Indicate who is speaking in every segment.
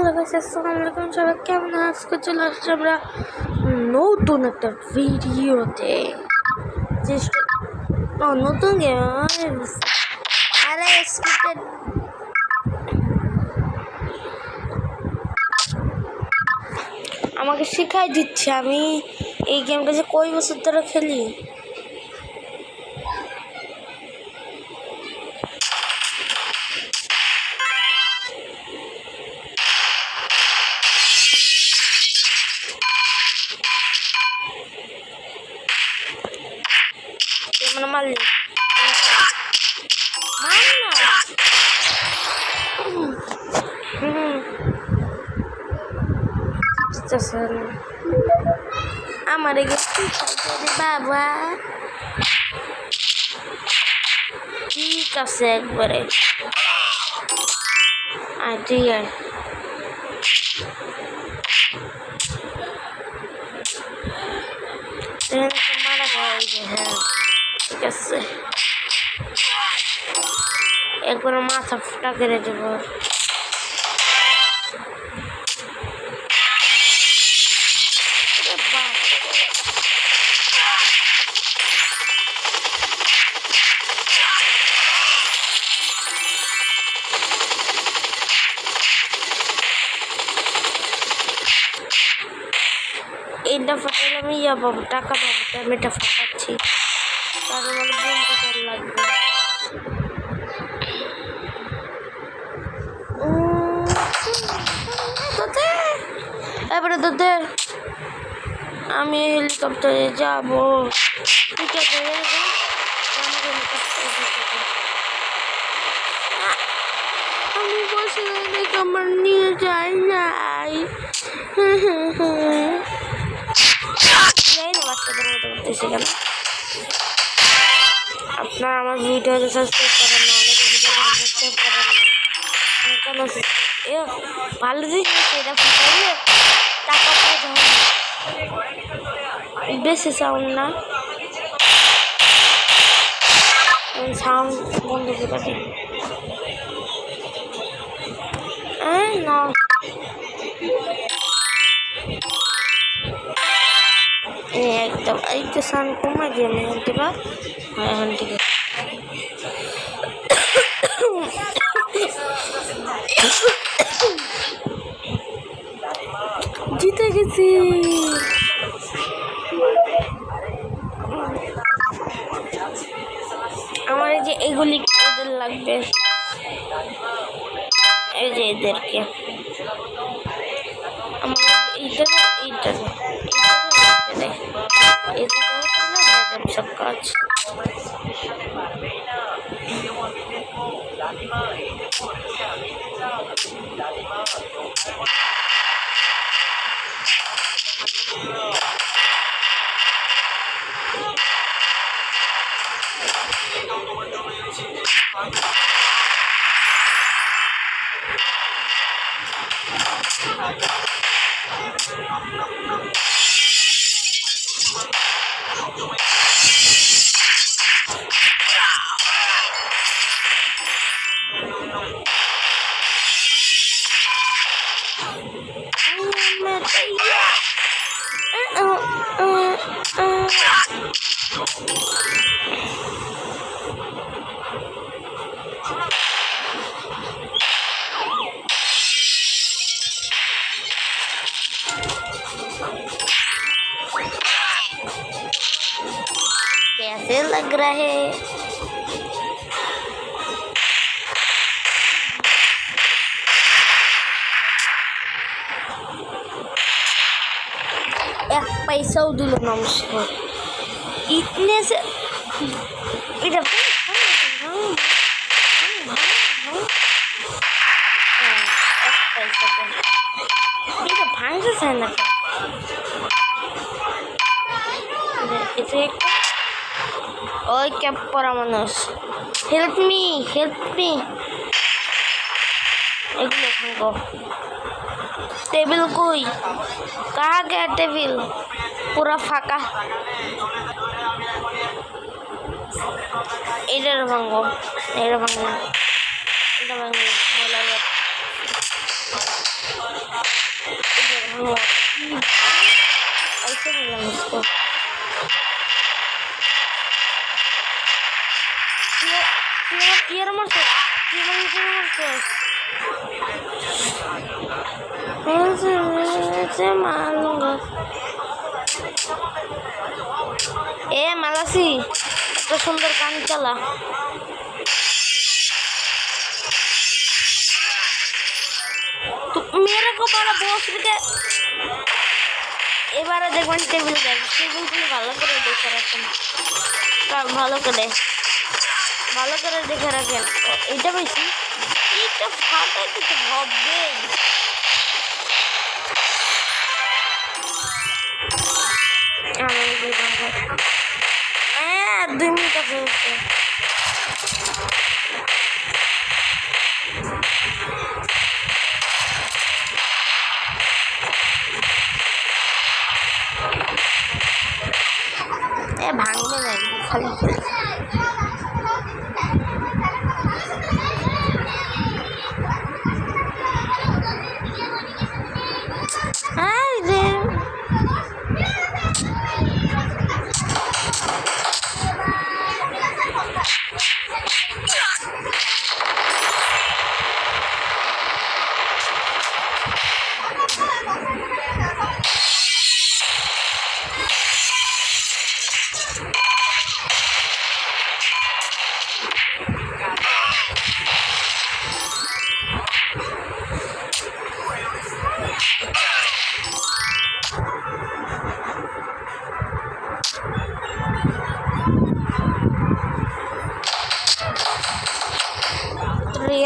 Speaker 1: Hello guys, আসসালামু আলাইকুম। সবাই কেমন আজকে চলে আসছে আমরা নতুন একটা ভিডিওতে। নতুন গেম আরে স্ক্রিপ্টেড আমাকে শেখাই দিচ্ছে। আমি এই গেমটা যে কই বছর ধরে খেলি। মানে মারলি মার না। আমার বাবা ঠিক আছে একবারে তুই আয়। মারা যায়। হ্যাঁ ঠিক আছে, একবার মাথা ফুটা করে দেব। এইটা ফাটাইলে আমি পাবো, টাকা পাবো। আমি এটা ফাটাচ্ছি কারণ আমার বন্ধুদের লাগবে। এবারে তোতে আমি হেলিকপ্টারে যাবো। ঠিক আছে, আমি বসে আমার নিয়ে যাই নাই। বাচ্চাদের মতো করতেছি কেন? আপনারা আমার ভিডিওতে সাবস্ক্রাইব করেন না, অনেকে ভিডিওতে সাবস্ক্রাইব করেন না কেন? এ ভালো জিনিস, এটা ফুটাইলে টাকা পাওয়া যাবে না। বেশি সাউন্ড না, সাউন্ড বন্ধ করে দিই। না একদম এই তো সাউন্ড কমে দিয়ে আমি আনতে পার। হ্যাঁ এখন ঠিক আছে। জিতে গেছি। আমার এই যে এগুলি এদের লাগবে, এই যে এদেরকে আমার এইটা সব কাজ। कैसे लग रहा है? एक पैसा दिल नमस्कार इतने से भांग से ना ওই ক্যাপ পরা মানুষ, হেল্প মি এগুলো ভাঙো। টেবিল কই? কাহা গয়া টেবিল? পুরা ফাঁকা। এটার ভাঙো, এটা ভাঙো, এটা ভাঙো। ऐसे मिला उसको ये मर से मार लूंगा ए मालासी तो सुंदर गान चला तो मेरे को बड़ा बॉस के এবারে দেখবেন টেবিল টেবিলগুলো ভালো করে দেখে রাখেন ভালো করে দেখে রাখেন এটা বেশি এটা ফাটা কিছু হবে হ্যাঁ 2 মিনিট আছে ভাঙবে না খালি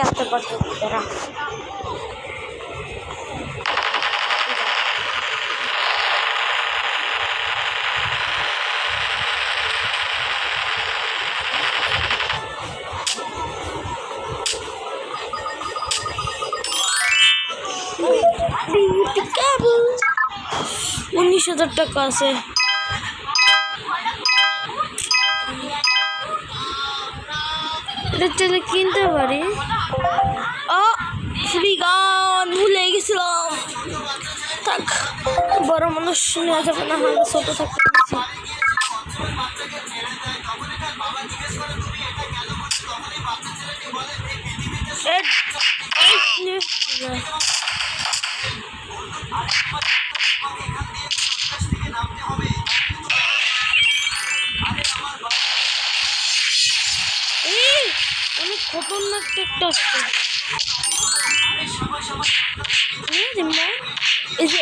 Speaker 1: আসতে পারতো তারা $19,000 আছে এটা চলে কিনতে পারি ফ্রি গান ভুলে গেছিলাম থাক বড় মানুষ নেওয়া যাবে না হলে ছোট থাকতে অনেক খতরনাক একটা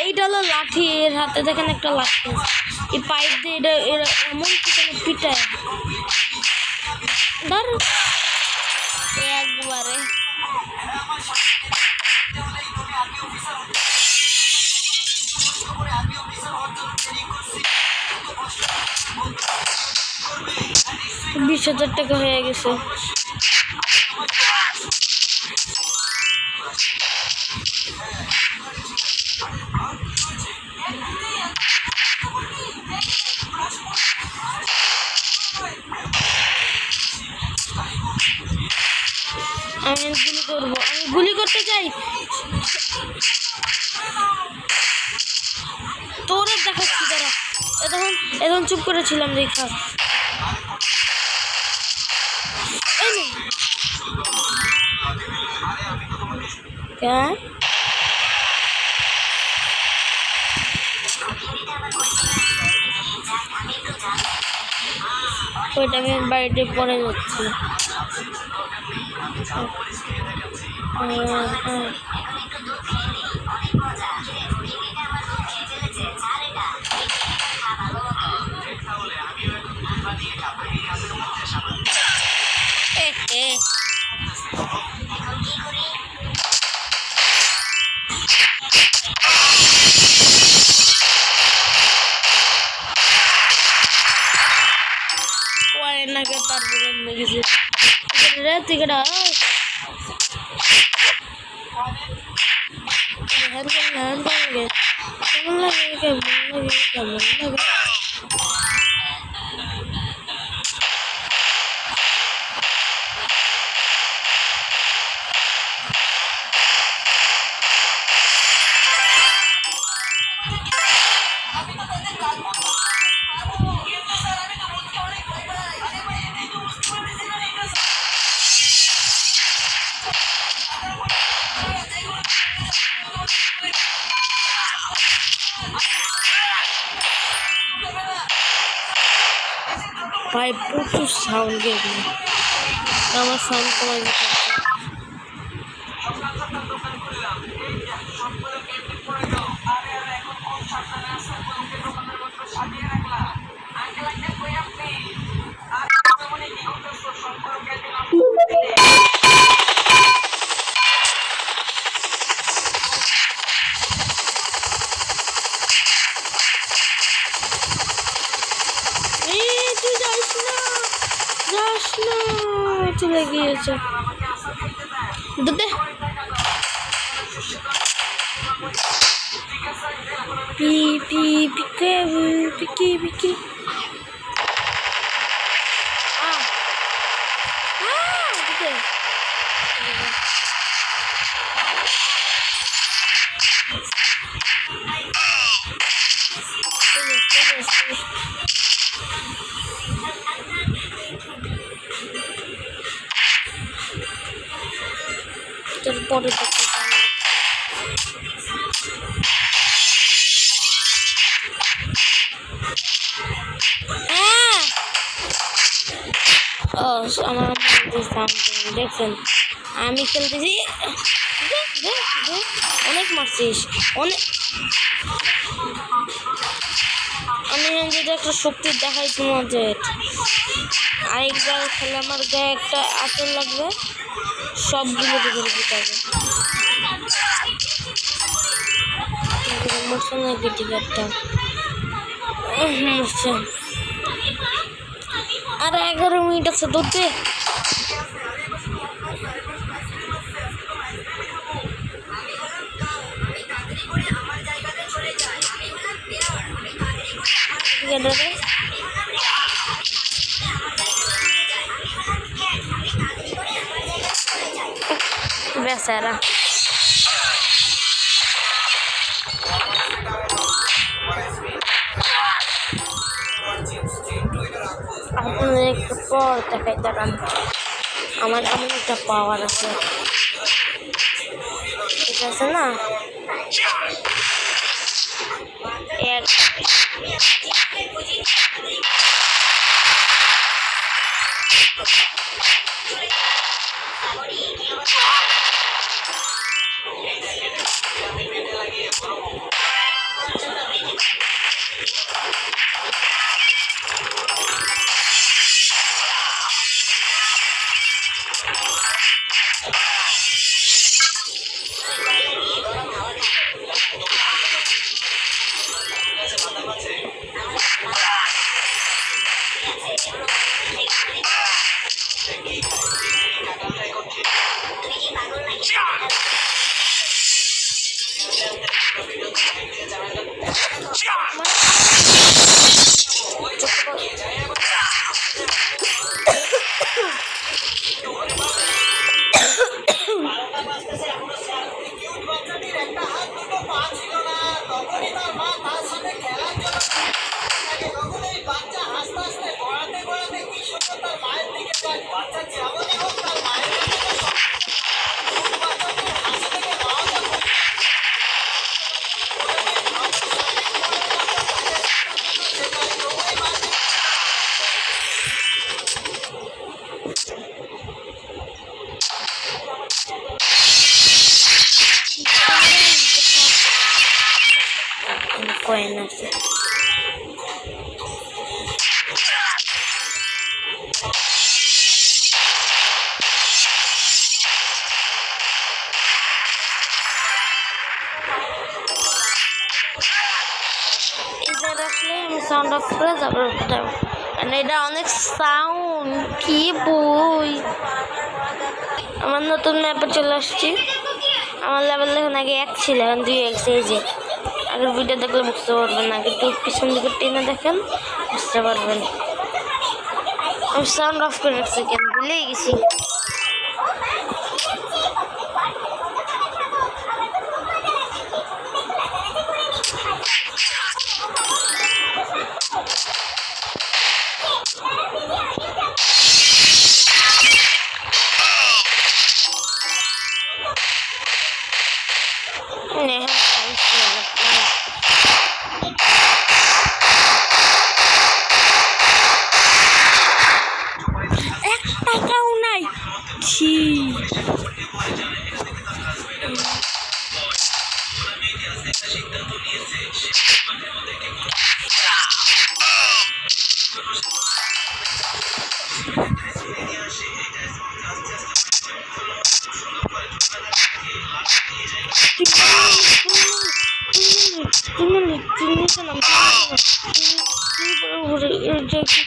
Speaker 1: এইটা হলো লাঠি এর হাতে দেখেন একটা লাঠি এই পাইপ দিয়ে এটা এমন পিছনে পিটায় ধর একবারে $20,000 হয়ে গেছে আমি গুলি করতে চাই তোরে দেখাচ্ছি তারা এখন চুপ করেছিলাম দেখা ওইটা আমি বাড়িতে পরে যাচ্ছি tiga ভাই প্রচুর সাউন্ড গেম, আমার সাউন্ড কমাই দিতে হবে। তুই যাস না, চলে গিয়েছে। পিকি পরে দেখতে পারবো। আমার দেখছেন আমি খেলতেছি, অনেক মারছিস অনেক। আমি যদি একটা শক্তি দেখাই তোমাদের, আরেকবার খেলে আমার গায়ে একটা আঁচড় লাগবে, সবগুলো দেখে দিতে মরছে নাকি টিকারটা, মরছে। আর 11 মিনিট আছে দৌড়তে। বেচারা আপনাদের একটু পর দেখাই দাঁড়ান, আমার এমন একটা পাওয়ার আছে, ঠিক আছে না? কয়েন আছে। আমি সাউন্ড অফ করে তারপর এটা অনেক সাউন্ড, কি বই। আমার নতুন ম্যাপে চলে আসছি, আমার লেভেল এখন আগে 1 ছিল, এখন 2x। এই যে আগের ভিডিও দেখলে বুঝতে পারবেন, আগে একটু পিছন দিকে টেনে দেখেন বুঝতে পারবেন। আমি সাউন্ড অফ করে রাখছি, কেন ভুলেই গেছি।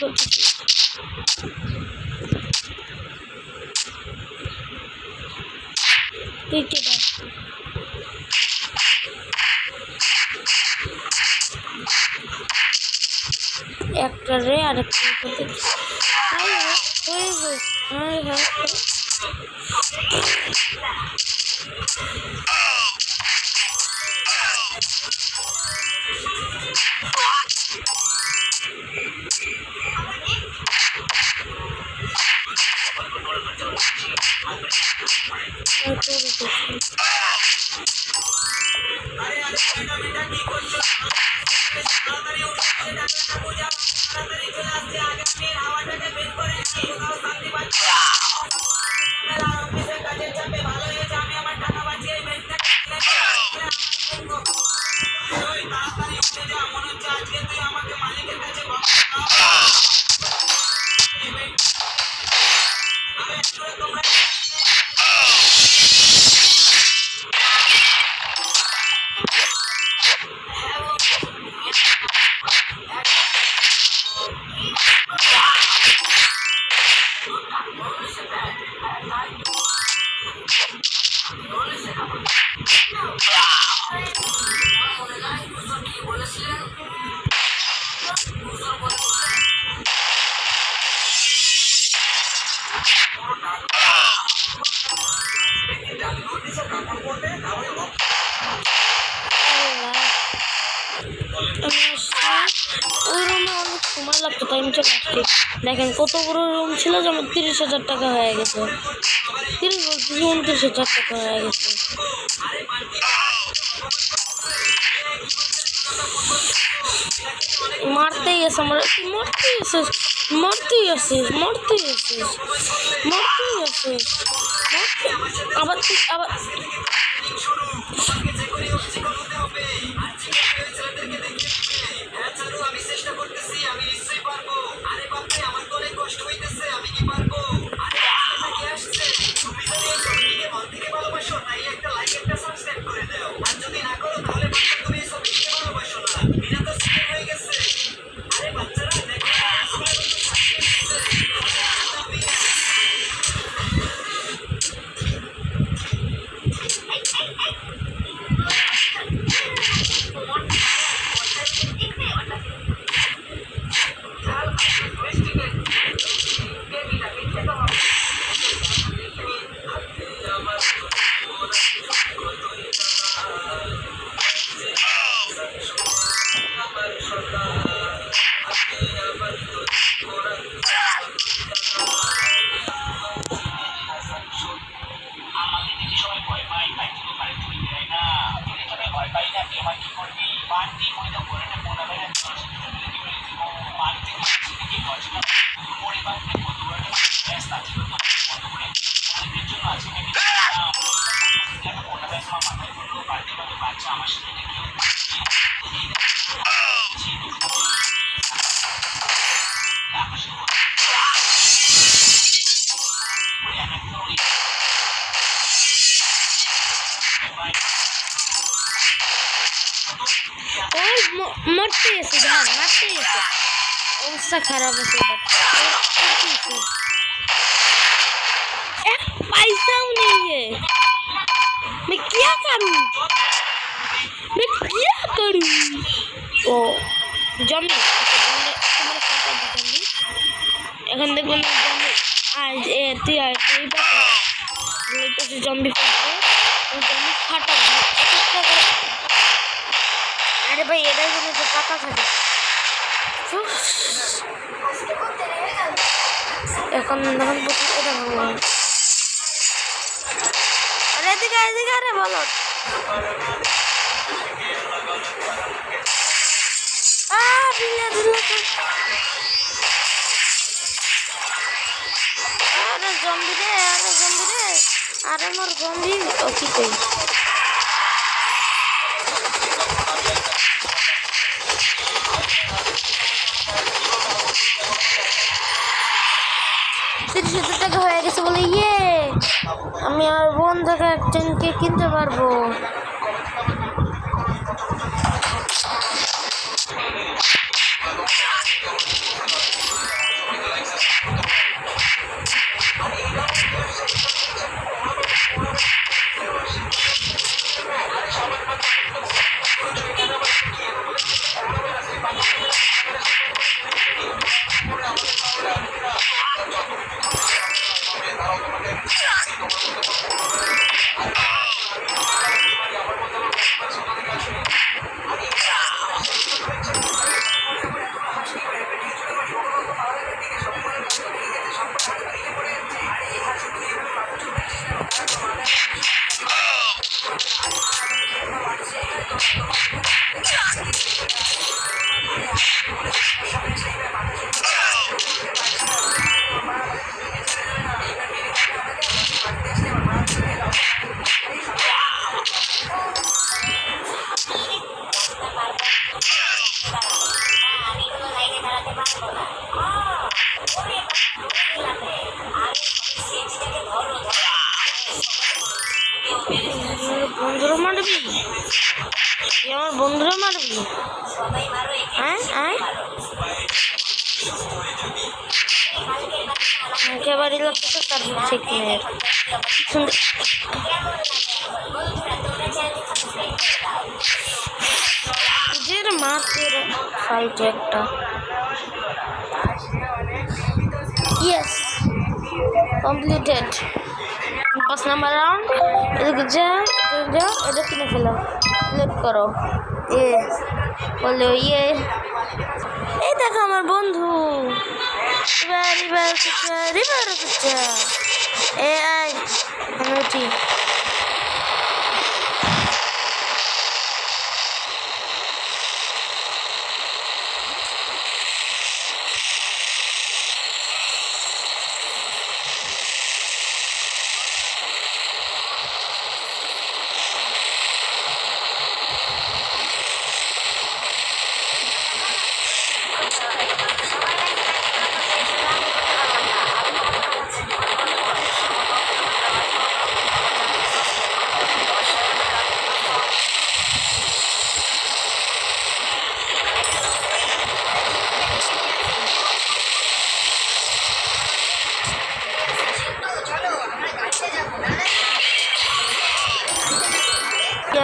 Speaker 1: করতেছি। তুই কেটা একটা রে আরেকটা ওই রুমে অনেক সময় লাগতো, তাই আমি চলে আসছি। দেখেন কত বড় রুম ছিল যে আমার 30,000 টাকা হয়ে গেছে। 30 বলছি 29,000 টাকা হয়ে গেছে। মারতেই আছে আমার, মারতেই আসিস, মারতেই আসিস, মারতেই আসিস, মারতেই আসিস, আবার তুই আবার মরতে এসে ধান মারতে এসে অবস্থা খারাপ আছে। एक पैसा नहीं है, मैं क्या करूं, मैं क्या करूं। ओ जम्बी तुम्हारे फाटा दी जम्बी এখন দেখবেন জম্বি আজ তুই আর তুই বলতেছে জম্বি ফাটবে, জম্বি ফাটাবে আরে ভাই এটার জন্য তো টাকা থাকে। এখন দেখুন এটা ভালো আরে এদিকে এদিকে আরে বলো আরে জম্বি রে, আরে জম্বি রে, আরে মোর জম্বি ও কি কই টাকা হয়ে গেছে বলে ইয়ে আমি আমার বোন থেকে একজনকে কিনতে পারবো। বন্ধুরা মারবি, আমার বন্ধুরা মারবি, হ্যাঁ হ্যাঁ মুখে বাড়ি লাগতেছে তার ঠিক নেই মারতে ফালতু একটা। Yes completed. 5 number round. এদিকে যা এটা কিনে ফেলো, ক্লিক করো। বলে ইয়ে এই দেখো আমার বন্ধু এ আয় আমি উঠি।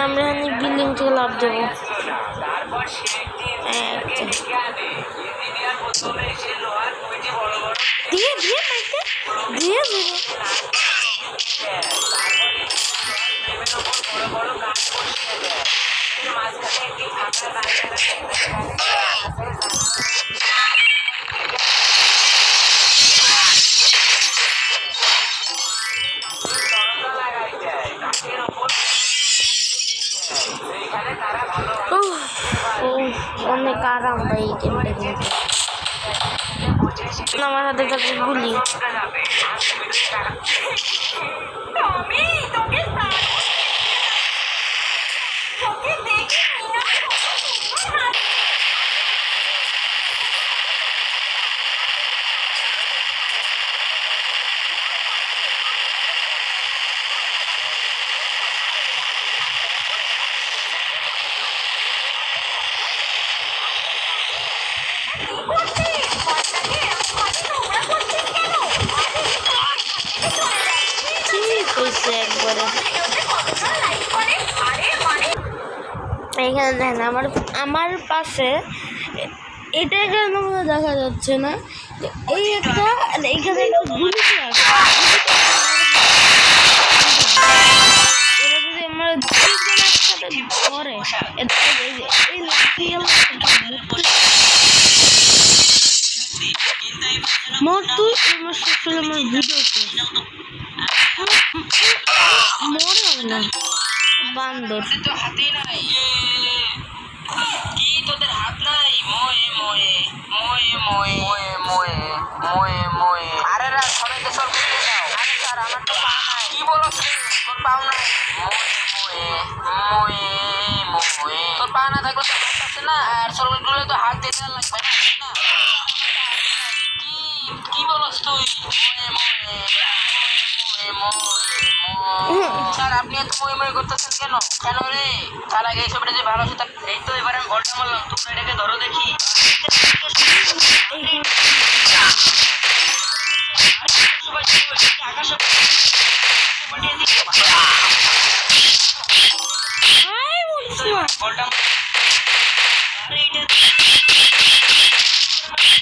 Speaker 1: আমরা বিল্ডিং থেকে লাভ দেবো। দিয়ে দিয়ে দিয়ে দিয়ে অনেক আরাম ভাই এই গেমটা খেলতে। আমার হাতে থাকে গুলি। এখানে দেখেন আমার পাশে এটা কেন দেখা যাচ্ছে না, এই একটা এখানে একটা গুলি আছে। এরা যদি আমার একসাথে ধরে এই লাঠি মোর তুই আমার শ্বশুর আমার ভিডিও মরে হবে না বান্দর।
Speaker 2: কি তোদের হাত নাই? ময়ে ময়ে ময়ে ময়ে ময়ে ময়ে ময়ে আরে রা সবাইকে সব দিয়ে দাও। আরে স্যার আমার তো পা নাই। কি বলো তোর পাও নাই? ময়ে ময়ে ময়ে তোর পা না থাকলে তো হাত আছে না, আর সরগুলো তো হাত দিতে লাগবে না। কি বলস তুই? স্যার আপনি এত মই মই করতেছেন কেন? কেন রে? তার আগে এই ছবিটা যে ভালো আছে এই তো এবার আমি গোলটা মারলাম, তোমরা এটাকে ধরো দেখি।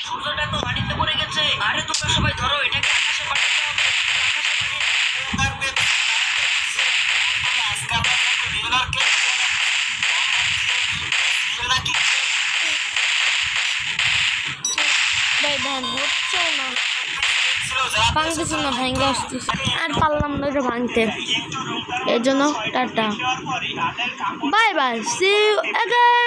Speaker 2: সূর্যটা তো মাটিতে পড়ে গেছে। আরে তোমরা সবাই ধরো এটাকে আকাশে পাঠাতে হবে।
Speaker 1: ভাই ধান হচ্ছে না। ভাঙতেছে না, ভাঙতে আসতেছে। আর পারলাম না এটা ভাঙতে, এর জন্য tata, bye bye, see you again.